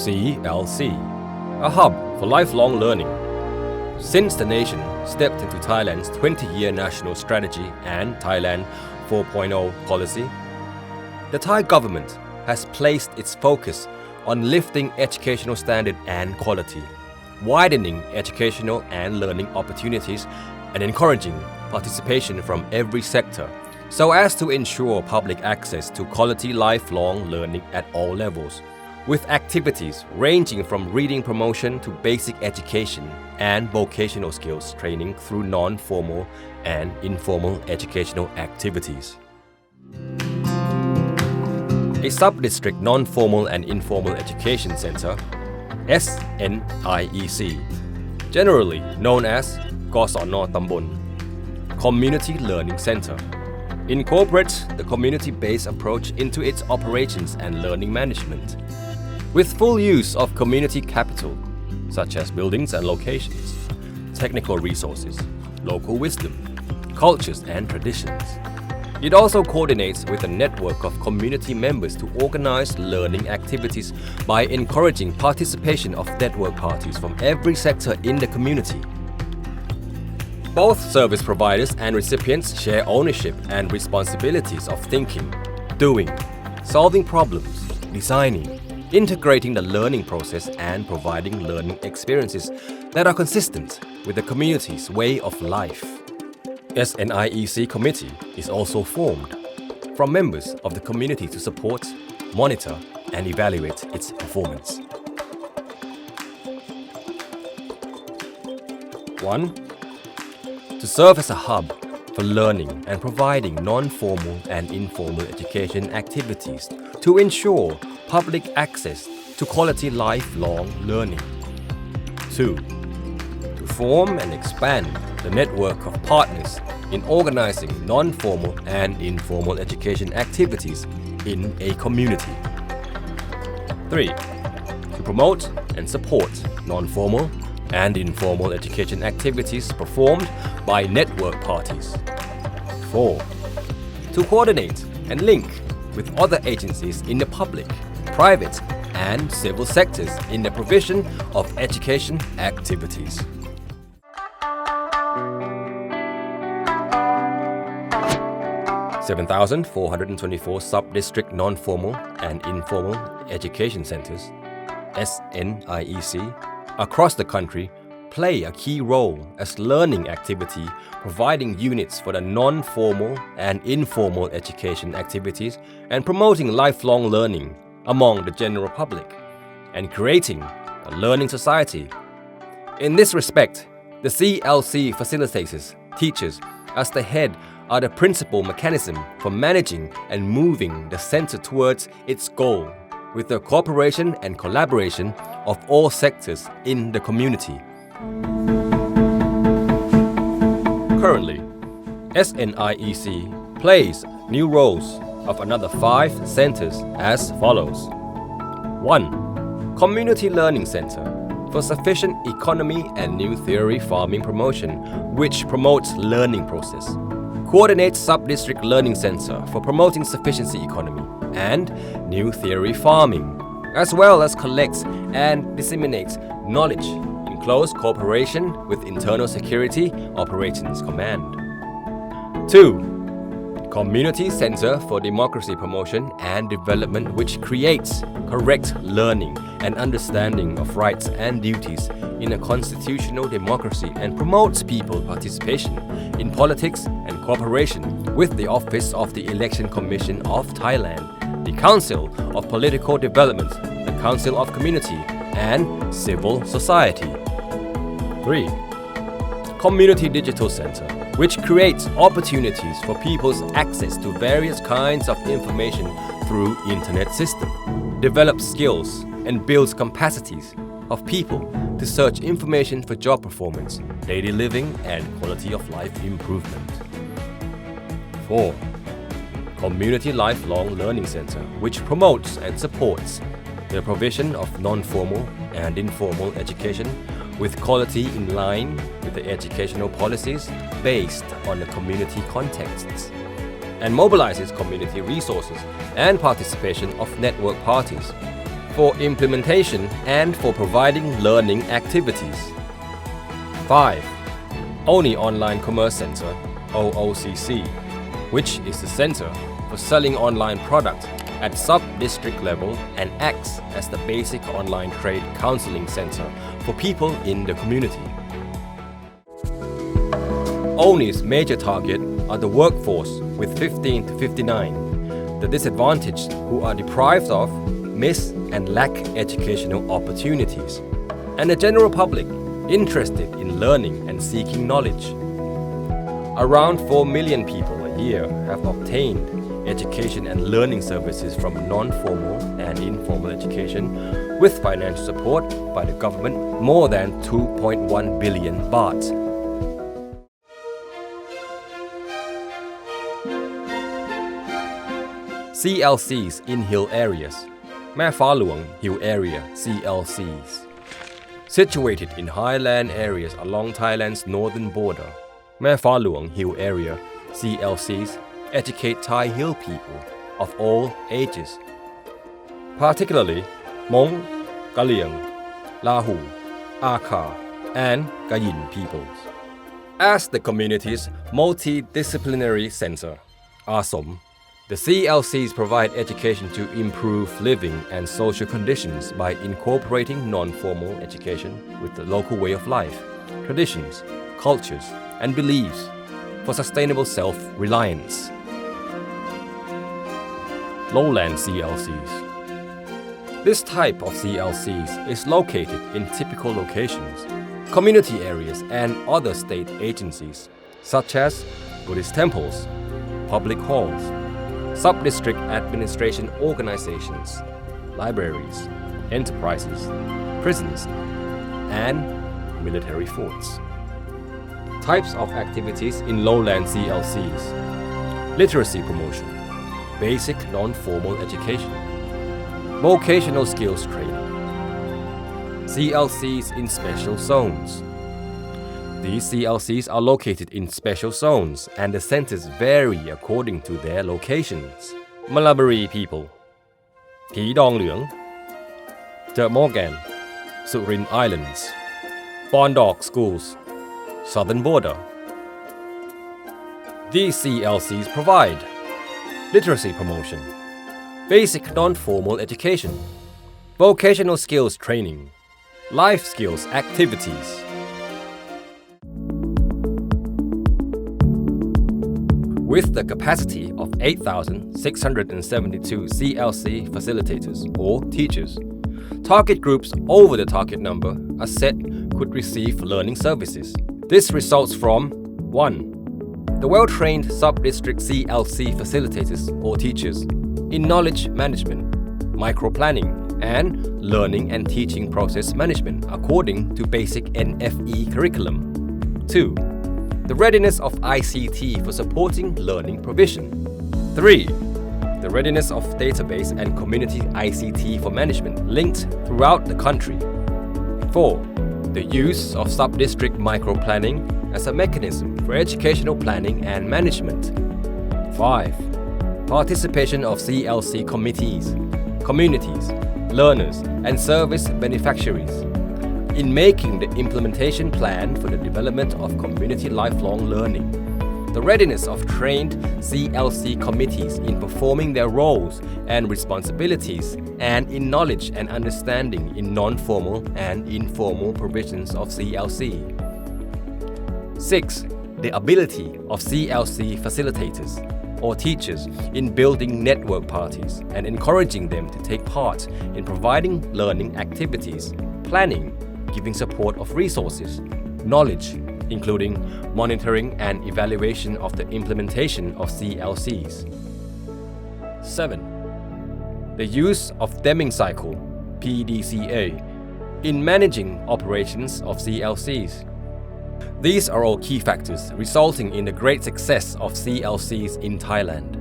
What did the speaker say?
CLC, a hub for lifelong learning. Since the nation stepped into Thailand's 20-year national strategy and Thailand 4.0 policy, the Thai government has placed its focus on lifting educational standard and quality, widening educational and learning opportunities, and encouraging participation from every sector so as to ensure public access to quality lifelong learning at all levels, with activities ranging from reading promotion to basic education and vocational skills training through non-formal and informal educational activities. A sub-district non-formal and informal education center, SNIEC, generally known as กศน ตำบล Community Learning Center, incorporates the community-based approach into its operations and learning management, with full use of community capital, such as buildings and locations, technical resources, local wisdom, cultures and traditions. It also coordinates with a network of community members to organize learning activities by encouraging participation of network parties from every sector in the community. Both service providers and recipients share ownership and responsibilities of thinking, doing, solving problems, designing, integrating the learning process and providing learning experiences that are consistent with the community's way of life. SNIEC committee is also formed from members of the community to support, monitor, and evaluate its performance. 1. To serve as a hub for learning and providing non-formal and informal education activities to ensure public access to quality lifelong learning. 2. To form and expand the network of partners in organizing non-formal and informal education activities in a community. 3. To promote and support non-formal and informal education activities performed by network parties. 4. To coordinate and link with other agencies in the public, private, and civil sectors in the provision of education activities. 7,424 sub-district non-formal and informal education centers, SNIEC, across the country play a key role as learning activity providing units for the non-formal and informal education activities and promoting lifelong learning among the general public and creating a learning society. In this respect, the CLC facilitators, teachers, as the head are the principal mechanism for managing and moving the center towards its goal with the cooperation and collaboration of all sectors in the community. Currently, SNIEC plays new roles of another 5 centers as follows. 1. Community Learning Center for sufficient economy and new theory farming promotion, which promotes learning process. Coordinates Sub-District Learning Center for promoting sufficiency economy and new theory farming, as well as collects and disseminates knowledge in close cooperation with Internal Security Operations Command. 2. Community Center for Democracy Promotion and Development, which creates correct learning and understanding of rights and duties in a constitutional democracy and promotes people participation in politics and cooperation with the Office of the Election Commission of Thailand, the Council of Political Development, the Council of Community, and Civil Society. 3. Community Digital Center, which creates opportunities for people's access to various kinds of information through internet system, develops skills and builds capacities of people to search information for job performance, daily living, and quality of life improvement. 4. Community Lifelong Learning Center, which promotes and supports the provision of non-formal and informal education with quality in line with the educational policies based on the community contexts, and mobilizes community resources and participation of network parties. for implementation and for providing learning activities. 5. Oni Online Commerce Center (OOCC), which is the center for selling online products at sub-district level and acts as the basic online trade counseling center for people in the community. ONI's major target are the workforce with 15 to 59, the disadvantaged who are deprived of, miss and lack educational opportunities, and the general public interested in learning and seeking knowledge. Around 4 million people a year have obtained education and learning services from non-formal and informal education with financial support by the government more than 2.1 billion baht. CLCs in hill areas. Mae Fa Luang Hill Area CLCs. Situated in highland areas along Thailand's northern border, Mae Fa Luang Hill Area CLCs educate Thai hill people of all ages, particularly Hmong, Kaliang, Lahu, Akha, and Kayin peoples. As the community's multidisciplinary center, Asom, the CLCs provide education to improve living and social conditions by incorporating non-formal education with the local way of life, traditions, cultures, and beliefs for sustainable self-reliance. Lowland CLCs. This type of CLCs is located in typical locations, community areas, and other state agencies, such as Buddhist temples, public halls, sub-district administration organizations, libraries, enterprises, prisons, and military forts. Types of activities in lowland CLCs: literacy promotion, basic non-formal education, vocational skills training, CLCs in special zones. These CLCs are located in special zones and the centers vary according to their locations. Malabari people, Phi Dong Leung, The Morgan, Surin Islands, Bondok Schools, Southern Border. These CLCs provide literacy promotion, basic non-formal education, vocational skills training, life skills activities. With the capacity of 8,672 CLC facilitators or teachers, target groups over the target number are set could receive learning services. This results from 1. The well-trained sub-district CLC facilitators or teachers in knowledge management, micro-planning, and learning and teaching process management according to basic NFE curriculum. 2. The readiness of ICT for supporting learning provision. 3. The readiness of database and community ICT for management linked throughout the country. 4. The use of sub-district micro-planning as a mechanism for educational planning and management. 5. Participation of CLC committees, communities, learners, and service beneficiaries in making the implementation plan for the development of community lifelong learning. The readiness of trained CLC committees in performing their roles and responsibilities and in knowledge and understanding in non-formal and informal provisions of CLC. 6. The ability of CLC facilitators or teachers in building network parties and encouraging them to take part in providing learning activities, planning, giving support of resources, knowledge, including monitoring and evaluation of the implementation of CLCs. 7. The use of Deming cycle, PDCA, in managing operations of CLCs. These are all key factors resulting in the great success of CLCs in Thailand.